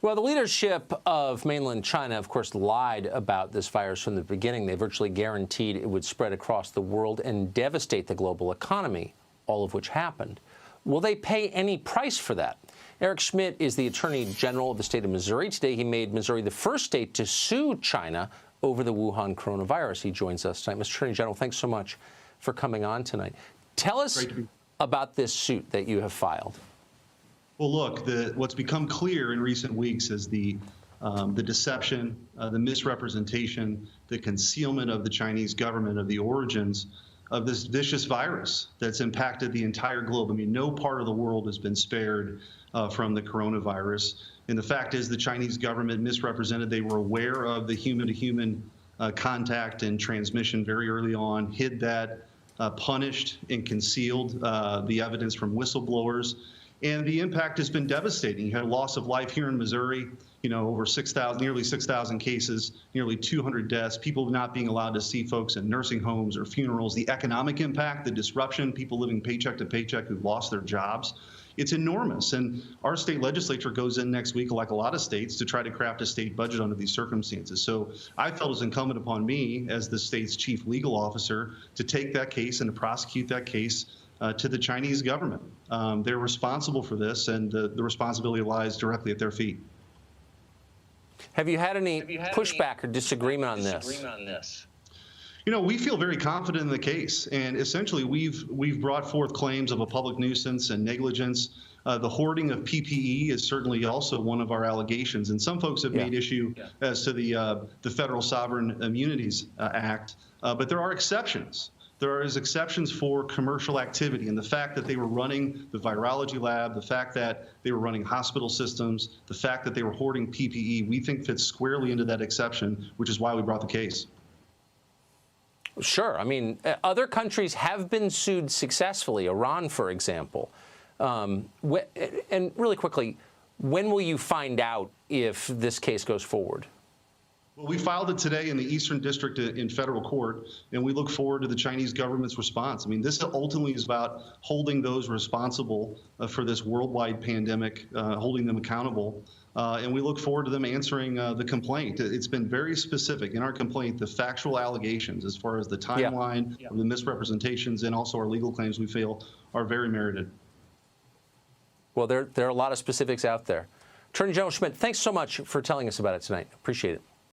Well, the leadership of mainland China, of course, lied about this virus from the beginning. They virtually guaranteed it would spread across the world and devastate the global economy, all of which happened. Will they pay any price for that? Eric Schmidt is the Attorney General of the state of Missouri. Today, he made Missouri the first state to sue China over the Wuhan coronavirus. He joins us tonight. Mr. Attorney General, thanks so much for coming on tonight. Tell us about this suit that you have filed. Well, look, what's become clear in recent weeks is the deception, the misrepresentation, the concealment of the Chinese government of the origins of this vicious virus that's impacted the entire globe. I mean, no part of the world has been spared from the coronavirus. And the fact is the Chinese government misrepresented. They were aware of the human-to-human contact and transmission very early on, hid that, punished and concealed the evidence from whistleblowers. And the impact has been devastating. You had a loss of life here in Missouri, over 6,000, nearly 6,000 cases, nearly 200 deaths, people not being allowed to see folks in nursing homes or funerals, the economic impact, the disruption, people living paycheck to paycheck who've lost their jobs. It's enormous. And our state legislature goes in next week, like a lot of states, to try to craft a state budget under these circumstances. So I felt it was incumbent upon me as the state's chief legal officer to take that case and to prosecute that case to the Chinese government. They're responsible for this, and the responsibility lies directly at their feet. Have you had any pushback or disagreement on this? We feel very confident in the case, and essentially we've brought forth claims of a public nuisance and negligence. The hoarding of PPE is certainly also one of our allegations, and some folks have made issue as to the Federal Sovereign Immunities Act, but there are exceptions. There is exceptions for commercial activity, and the fact that they were running the virology lab, the fact that they were running hospital systems, the fact that they were hoarding PPE, we think fits squarely into that exception, which is why we brought the case. Sure. I mean, other countries have been sued successfully, Iran, for example. And really quickly, when will you find out if this case goes forward? Well, we filed it today in the Eastern District in federal court, and we look forward to the Chinese government's response. I mean, this ultimately is about holding those responsible for this worldwide pandemic, holding them accountable, and we look forward to them answering the complaint. It's been very specific in our complaint, the factual allegations as far as the timeline, the misrepresentations, and also our legal claims we feel are very merited. Well, there are a lot of specifics out there. Attorney General Schmidt, thanks so much for telling us about it tonight. Appreciate it.